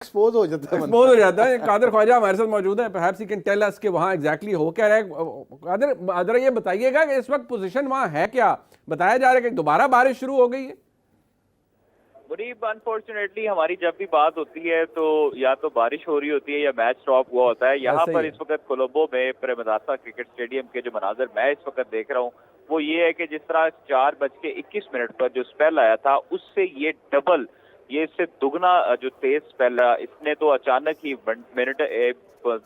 Expose हो जाता है, एक्सपोज हो जाता है। कादिर ख्वाजा हमारे साथ मौजूद है, perhaps he can tell us कि वहाँ एग्जैक्टली हो क्या रहा है। कादिर जरा ये बताइएगा कि इस वक्त पोजीशन वहाँ है क्या? बताया जा रहा है कि दोबारा बारिश शुरू हो गई है। मुनीब, अनफॉर्चुनेटली हमारी जब भी बात होती है तो या तो बारिश हो रही होती है या मैच स्टॉप हुआ होता है। यहाँ पर इस वक्त कोलंबो में प्रेमदासा क्रिकेट स्टेडियम के जो मनाजर मैं इस वक्त देख रहा हूँ वो ये है कि जिस तरह 4:21 पर जो स्पेल आया था उससे ये डबल, ये इससे दुगना जो तेज स्पेल है, इसने तो अचानक ही मिनट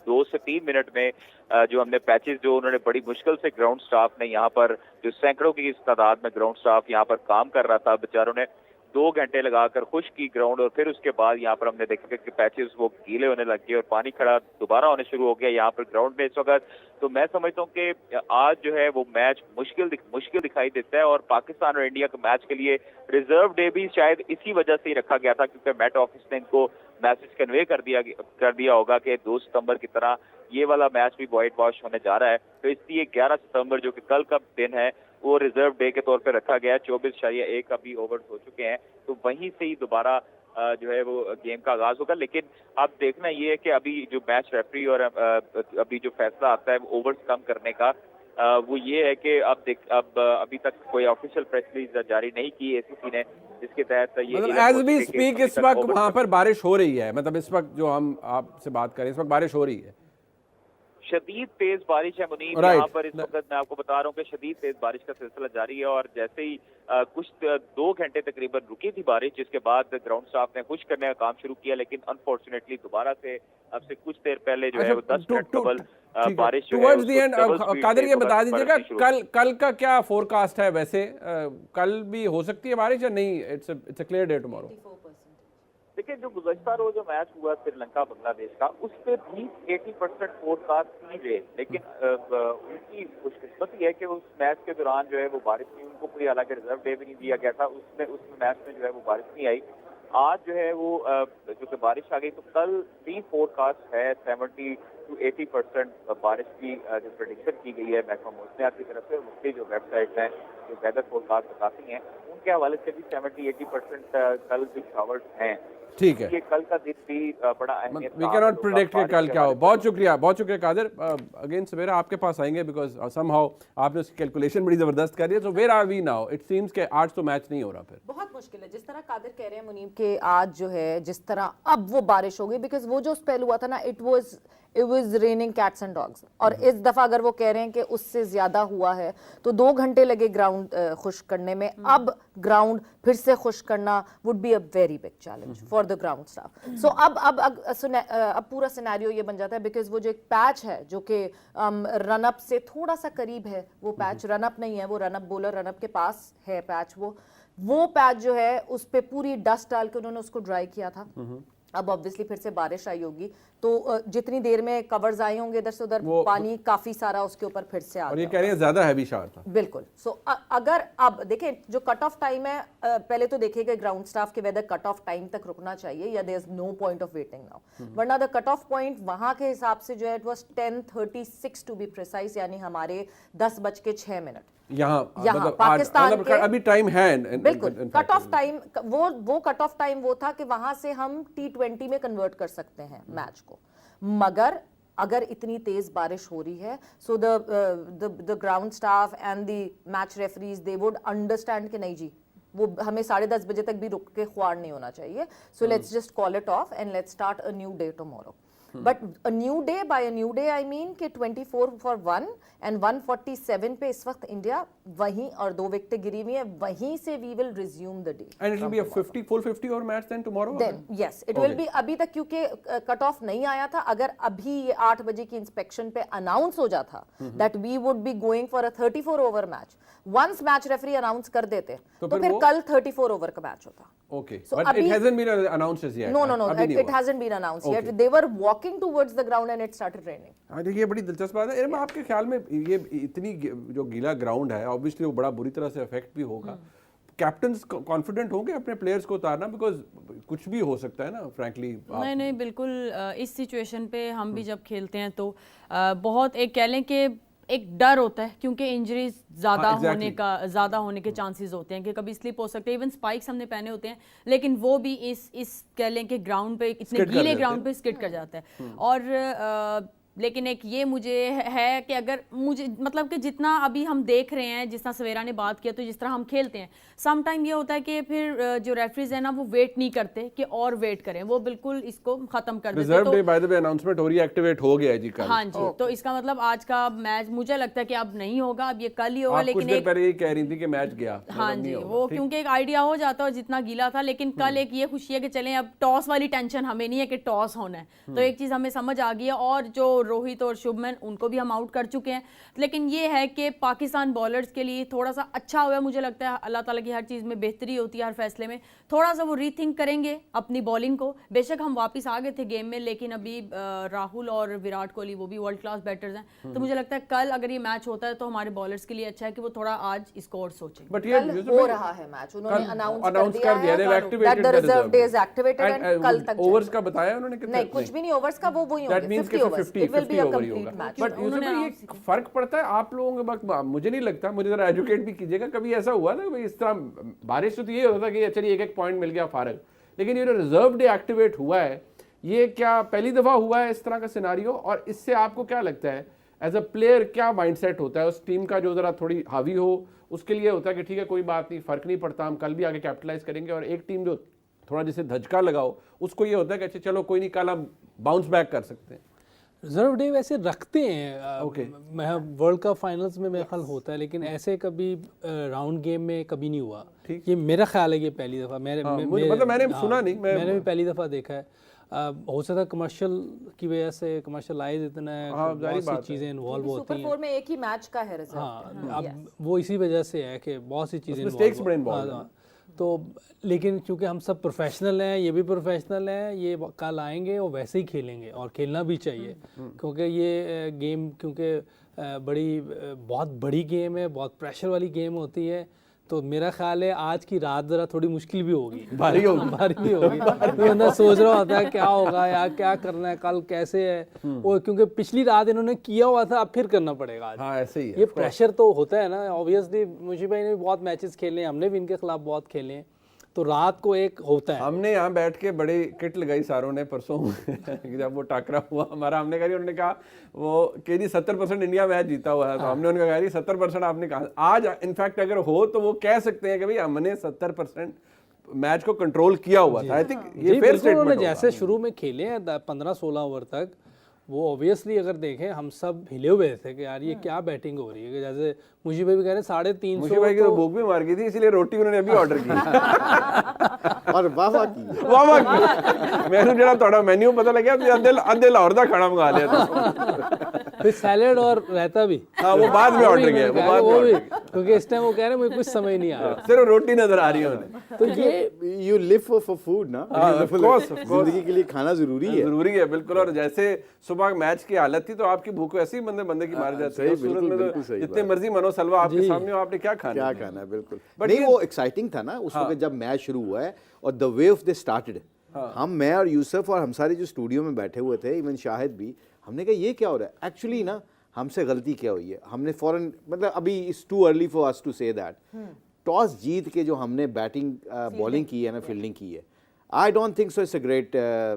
2 से 3 मिनट में जो हमने पैचेस जो उन्होंने बड़ी मुश्किल से ग्राउंड स्टाफ ने यहाँ पर जो सैकड़ों की इस तादाद में ग्राउंड स्टाफ यहाँ पर काम कर रहा था, बेचारों ने 2 घंटे लगाकर खुश की ग्राउंड। और फिर उसके बाद यहाँ पर हमने देखा कि पैचेस वो गीले होने लग गए और पानी खड़ा दोबारा होने शुरू हो गया यहाँ पर ग्राउंड में इस वक्त। तो मैं समझता हूँ कि आज जो है वो मैच मुश्किल दिखाई देता है। और पाकिस्तान और इंडिया के मैच के लिए रिजर्व डे भी शायद इसी वजह से ही रखा गया था, क्योंकि मैट ऑफिस ने इनको मैसेज कन्वे कर दिया होगा कि 2 सितंबर की तरह ये वाला मैच भी वाइट वॉश होने जा रहा है। तो इसलिए 11 सितंबर जो कि कल का दिन है वो रिजर्व डे के तौर पे रखा गया है। 24.1 अभी ओवर्स हो चुके हैं, तो वहीं से ही दोबारा जो है वो गेम का आगाज होगा। लेकिन अब देखना ये है कि अभी जो मैच रेफरी और अभी जो फैसला आता है ओवर्स कम करने का, वो ये है कि अब अभी तक कोई ऑफिशियल प्रेस रिलीज जारी नहीं की एसीसी ने, जिसके तहत ये मतलब एज वी स्पीक इस वक्त वहां पर बारिश हो रही है। मतलब इस वक्त जो हम आपसे बात करें इस वक्त बारिश हो रही है, शदीद तेज बारिश है मुनीब। यहाँ पर इस वक्त मैं आपको बता रहा हूँ कि शदीद तेज बारिश का सिलसिला जारी है। और जैसे ही कुछ 2 घंटे तकरीबन रुकी थी बारिश, जिसके बाद ग्राउंड स्टाफ ने खुश करने का काम शुरू किया। लेकिन अनफॉर्चुनेटली दोबारा से अब से कुछ देर पहले जो है वो 10 मिनट कबल बारिश टुवर्ड्स द एंड। कादिर ये बता दीजिएगा कल का क्या फोरकास्ट है? वैसे कल भी हो सकती है बारिश या नहीं? It's a clear day tomorrow. देखिए, जो गुज़श्ता रोज जो मैच हुआ श्रीलंका बांग्लादेश का, उस पर भी 80% फोरकास्ट की गई। लेकिन उनकी खुशकिस्मती है कि उस मैच के दौरान जो है वो बारिश नहीं, उनको कोई हालांकि रिजर्व डे भी नहीं दिया गया था, उस मैच में जो है वो बारिश नहीं आई। आज जो है वो जो कि बारिश आ गई, तो कल भी फोरकास्ट है 70 to 80% बारिश की जो प्रेडिक्शन की गई है महकमा मौसमियात की तरफ से। मुख्य जो वेबसाइट हैं जो वेदर फोरकास्ट बताती हैं उनके हवाले से भी 70-80% कल भी शावर्स हैं। ठीक है, ये कल का दिन भी बड़ा अहमियत वी कैन नॉट प्रेडिक्ट कि कल क्या हो। बहुत शुक्रिया कादिर। अगेन सवेरा आपके पास आएंगे बिकॉज समहाउ आपने उसकी कैलकुलेशन बड़ी जबरदस्त कर दी है। So where are we now? It seems कि आज तो मैच नहीं हो रहा। फिर बहुत मुश्किल है, जिस तरह कादिर कह रहे हैं मुनीब के आज जो है जिस तरह अब वो बारिश हो गई, बिकॉज वो जो स्पेल हुआ था ना, it was raining cats and dogs. और इस दफा अगर वो कह रहे हैं कि उससे ज्यादा हुआ है तो 2 घंटे लगे ग्राउंड खुश्क करने में। अब ग्राउंड फिर से खुश्क करना would be a very big challenge for the ground staff. So अब पूरा सिनेरियो ये बन जाता है, बिकॉज वो जो एक पैच है जो कि रनअप से थोड़ा सा करीब है, वो पैच रनअप नहीं है, वो रनअप बॉलर रनअप के पास है पैच। वो पैच जो है उस पे पूरी डस्ट डाल के उन्होंने उसको ड्राई किया था। अब ऑब्वियसली फिर से बारिश आई होगी, तो जितनी देर में कवर्स आए होंगे इधर से उधर पानी काफी सारा उसके ऊपर फिर से आ गया। और ये कह रहे हैं ज्यादा हैवी शावर था। बिल्कुल। सो अगर अब देखें जो कट ऑफ टाइम है, पहले तो देखिएगा ग्राउंड स्टाफ के वेदर कट ऑफ टाइम तक रुकना चाहिए या there is no point of waiting now, वरना द कट ऑफ पॉइंट वहां के हिसाब से जो है it was 10:36 to be precise, यानी हमारे 10:06 यहाँ पाकिस्तान मतलब अभी टाइम है। बिल्कुल कट ऑफ टाइम वो कट ऑफ टाइम वो था कि वहां से हम T20 में कन्वर्ट कर सकते हैं मैच को। मगर अगर इतनी तेज बारिश हो रही है, so the ground staff and the match referees they would understand कि नहीं जी, वो हमें 10:30 बजे तक भी रुक के ख्वार नहीं होना चाहिए। So let's just call it off and let's start a new day tomorrow. But a new day, by a new day I mean कि 24/1 एंड 147 पे इस वक्त इंडिया वहीं, और 2 विकेटें गिरी हुई हैं, वहीं से we will resume the day and it will be a 50 over match then tomorrow. Then yes it will be. अभी तक क्योंकि कट ऑफ नहीं आया था, अगर अभी ये 8 बजे की इंस्पेक्शन पे अनाउंस हो जाता that we would be going for a 34 over match, once match referee announce कर देते तो फिर कल 34 ओवर का मैच होता। Okay, but it hasn't been announced as yet. No, it hasn't been announced yet. They were walking towards the ground and it started raining. हाँ, देखिए बड़ी दिलचस्प बात है। आपके ख्याल में ये इतनी जो गीला ग्राउंड है, ऑब्वियसली वो बड़ा बुरी तरह से अफेक्ट भी होगा। कैप्टन्स कॉन्फिडेंट होंगे अपने प्लेयर्स को उतारना, बिकॉज कुछ भी हो सकता है ना फ्रैंकली। नहीं बिल्कुल। इस सिचुएशन पे हम भी जब खेलते हैं तो बहुत एक कह लें कि एक डर होता है क्योंकि इंजरीज ज़्यादा exactly. ज़्यादा होने के चांसेस होते हैं कि कभी स्लिप हो सकते हैं। इवन स्पाइक्स हमने पहने होते हैं लेकिन वो भी इस कह लें कि ग्राउंड पे इतने गीले ग्राउंड पे स्किड कर जाता है। और लेकिन एक ये मुझे है कि अगर मुझे मतलब कि जितना अभी हम देख रहे हैं, जितना सवेरा ने बात किया, तो जिस तरह हम खेलते हैं सम टाइम ये होता है कि फिर जो रेफरीज है ना वो वेट नहीं करते कि और वेट करें, वो बिल्कुल इसको खत्म कर देते हैं। Reserve day by the way announcement हो रही है, एक्टिवेट हो गया है जी कल। हाँ जी, तो इसका मतलब आज का मैच मुझे लगता है कि अब नहीं होगा, अब ये कल ही होगा। आप कुछ लेकिन देर एक पहले ये कह रही थी कि मैच गया, हाँ जी, वो क्योंकि एक आइडिया हो जाता है जितना गीला था। लेकिन कल एक ये खुशी है कि चलें अब टॉस वाली टेंशन हमें नहीं है कि टॉस होना है, तो एक चीज हमें समझ आ गई है। और जो रोहित और शुभमन उनको भी हम आउट कर चुके हैं। लेकिन ये है कि पाकिस्तान बॉलर्स के लिए थोड़ा सा अच्छा हुआ, मुझे लगता है अल्लाह ताला की हर चीज में बेहतरी होती है, हर फैसले में थोड़ा सा वो रीथिंक करेंगे अपनी बॉलिंग को। बेशक हम वापस आ गए थे गेम में, लेकिन अभी राहुल और विराट कोहली वो भी वर्ल्ड क्लास बैटर्स हैं। तो मुझे लगता है कल अगर ये मैच होता है तो हमारे बॉलर्स के लिए अच्छा है कि वो थोड़ा आज इसको और सोचें। बट कल हो रहा है मैच, उन्होंने अनाउंस कर दिया है that the reserve day is activated and कल तक ओवर्स का बताया उन्होंने कितना? नहीं, कुछ भी नहीं ओवर्स का, वो वही That होंगे means 50 overs. It will be a complete match. But ये फर्क पड़ता है आप लोगों के वक्त, मुझे नहीं लगता, मुझे जरा एजुकेट भी कीजिएगा। कभी ऐसा हुआ ना भाई इस तरह बारिश तो ये होता था कि चलिए एक पॉइंट मिल गया फारग, लेकिन ये जो रिजर्व डे एक्टिवेट हुआ है ये क्या पहली दफा हुआ है इस तरह का सिनारियो? और इससे आपको क्या लगता है एज अ प्लेयर क्या माइंडसेट होता है उस टीम का जो जरा थोड़ी हावी हो? उसके लिए होता है कि ठीक है कोई बात नहीं, फर्क नहीं पड़ता, हम कल भी आगे कैपिटलाइज करेंगे। और एक टीम जो थोड़ा जैसे धचका लगाओ उसको ये होता है कि अच्छा चलो कोई नहीं, कल हम बाउंस बैक कर सकते हैं। रिजर्व डे वैसे रखते हैं ओके। मैं वर्ल्ड कप फाइनल्स में मेरा ख्याल होता है, लेकिन ऐसे कभी राउंड गेम में कभी नहीं हुआ। ये मेरा ख्याल है कि पहली दफ़ा मतलब मैंने सुना नहीं, मैंने भी पहली दफ़ा देखा है। हो सकता है कमर्शियल की वजह से, कमर्शियलाइज इतना बहुत सी चीज़ें इन्वॉल्व होती हैं। सुपर 4 में एक ही मैच का है रिजर्व। हाँ, अब वो इसी वजह से है कि बहुत सी चीज़ें स्टेक्स बड़े इन्वॉल्व हैं। तो लेकिन क्योंकि हम सब प्रोफेशनल हैं, ये भी प्रोफेशनल हैं, ये कल आएंगे और वैसे ही खेलेंगे और खेलना भी चाहिए। क्योंकि ये गेम बहुत बड़ी गेम है, बहुत प्रेशर वाली गेम होती है। तो मेरा ख्याल है आज की रात ज़रा थोड़ी मुश्किल भी होगी, भारी भी होगी। तो बंदा सोच रहा होता है क्या होगा यार, क्या करना है, कल कैसे है। और क्योंकि पिछली रात इन्होंने किया हुआ था, अब फिर करना पड़ेगा आज। हाँ, ऐसे ही है। ये प्रेशर तो होता है ना, ऑब्वियसली। मुझे भाई ने भी बहुत मैचेस खेले हैं, हमने भी इनके खिलाफ बहुत खेले हैं, तो रात को एक होता है। हमने यहाँ बैठ के बड़ी किट लगाई सारों ने परसों जब वो टाकरा हुआ हमारा, हमने कहा उन्होंने कहा वो कि जी 70% इंडिया मैच जीता हुआ है। तो हमने उनका कहा 70% आपने कहा। आज इनफैक्ट अगर हो तो वो कह सकते हैं कि भाई हमने 70% मैच को कंट्रोल किया हुआ था। आई थिंक ये फेयर स्टेटमेंट। जैसे शुरू में खेले हैं 15-16 ओवर तक, वो ऑब्वियसली अगर देखें हम सब हिले हुए थे कि यार ये क्या बैटिंग हो रही है। जैसे मुझे भाई भी कह रहे 350 मुझे भाई की तो भूख भी मार गई थी, इसलिए रोटी उन्होंने अभी ऑर्डर की और वाह की मैंने जरा थोड़ा मेन्यू पता लगा तो अद्धे लाहौर का खाना मंगा लिया था। फिर सैलेड और रहता भी, हाँ वो बाद में ऑर्डर किया, वो भी क्योंकि इस टाइम वो कह रहे मुझे कुछ समझ नहीं आ रहा, सिर्फ रोटी नजर आ रही है उन्हें। तो ये यू लिव फॉर फूड ना, जिंदगी के लिए खाना जरूरी है। जरूरी है बिल्कुल। और जैसे सुबह मैच की हालत थी तो आपकी भूख वैसे ही बंदे की मार जाती है। सूरत में तो जितने मर्जी मनो सलवा आपके सामने, आपने क्या खाना है। बिल्कुल नहीं, वो एक्साइटिंग था ना उस वक्त जब मैच शुरू हुआ है और the way of they started. मैं और यूसुफ और हम सारे जो स्टूडियो में बैठे हुए थे, इवन शाहिद भी, हमने कहा ये क्या हो रहा है। एक्चुअली ना हमसे गलती क्या हुई है, हमने फौरन, मतलब अभी it's too early for us to say that, toss जीत के जो हमने बैटिंग बॉलिंग की है ना, फील्डिंग की है, I don't think so it's a great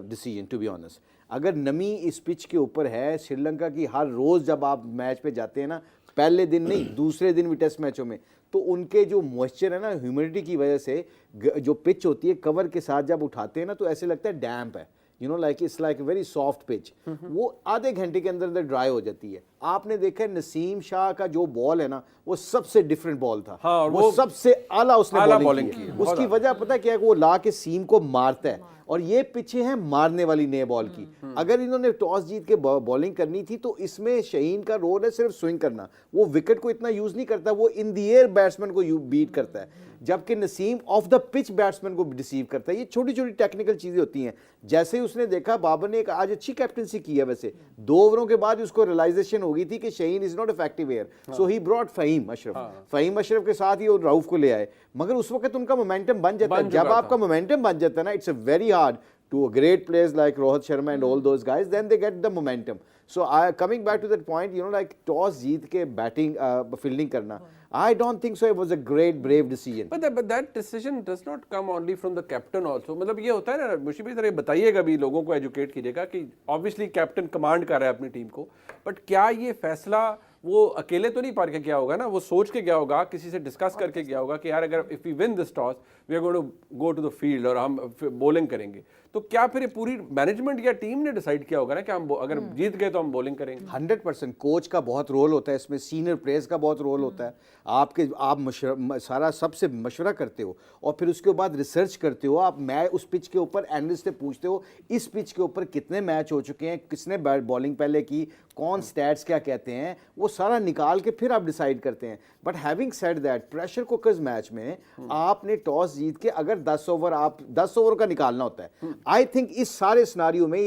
decision to be honest. अगर नमी इस पिच के ऊपर है, श्रीलंका की हर रोज़ जब आप मैच पे जाते हैं ना, पहले दिन नहीं दूसरे दिन भी टेस्ट मैचों में, तो उनके जो मॉइस्चर है ना, ह्यूमिडिटी की वजह से जो पिच होती है कवर के साथ जब उठाते हैं ना तो ऐसे लगता है डैम्प है, you know, like it's like very soft pitch. वो आधे घंटे के अंदर अंदर ड्राई हो जाती है। आपने देखा है नसीम शाह का जो बॉल है ना, वो सबसे डिफरेंट बॉल था। हाँ, वो सबसे आला उसने बॉलिंग की है। उसकी वजह पता क्या है, वो ला के सीम को मारता है और ये पीछे है मारने वाली नए बॉल की। अगर इन्होंने टॉस जीत के बॉलिंग करनी थी तो इसमें शहीन का रोल है सिर्फ स्विंग करना, वो विकेट को इतना यूज नहीं करता, वो इन द एयर बैट्समैन को बीट करता है, जबकि Naseem of the pitch batsman को डिसीव करता है। ये छोटी छोटी टेक्निकल चीजें होती हैं। जैसे ही उसने देखा, बाबर ने एक आज अच्छी कैप्टनसी की है, वैसे 2 ओवरों के बाद उसको रियलाइजेशन हो गई थी कि Shaheen is not effective air, so he brought Fahim Ashraf के साथ ही रऊफ को ले आए। मगर उस वक्त उनका मोमेंटम बन जाता है। जब आपका मोमेंटम बन जाता है ना, it's a very hard to a great players like Rohit Sharma and all those guys, then they get the momentum. So coming back to that point, you know, like toss जीत के batting fielding करना, I don't think so it was a great brave decision. But that decision does not come only from the captain also. मतलब ये होता है ना, मुशीब भाई, जरा बताइएगा भी, लोगों को एजुकेट कीजिएगा कि ऑब्वियसली कैप्टन कमांड कर रहा है अपनी टीम को, बट क्या ये फैसला वो अकेले तो नहीं पार के गया होगा ना, वो सोच के गया होगा, किसी से डिस्कस करके गया होगा कि यार अगर if we win this toss we are going to go to the field और हम बॉलिंग करेंगे, तो क्या फिर ये पूरी मैनेजमेंट या टीम ने डिसाइड किया होगा ना कि हम अगर जीत गए तो हम बॉलिंग करेंगे? 100% कोच का बहुत रोल होता है इसमें, सीनियर प्लेयर्स का बहुत रोल होता है, आप सारा सबसे मशवरा करते हो और फिर उसके बाद रिसर्च करते हो, आप मैच उस पिच के ऊपर एनालिस्ट से पूछते हो इस पिच के ऊपर कितने मैच हो चुके हैं, किसने बॉलिंग पहले की, कौन स्टैट्स क्या कहते हैं, वो सारा निकाल के फिर आप डिसाइड करते हैं। But having said that, pressure cookers match में आपने टॉस जीत के अगर 10 ओवर का निकालना होता है, आई थिंक इस सारे सिनारियो में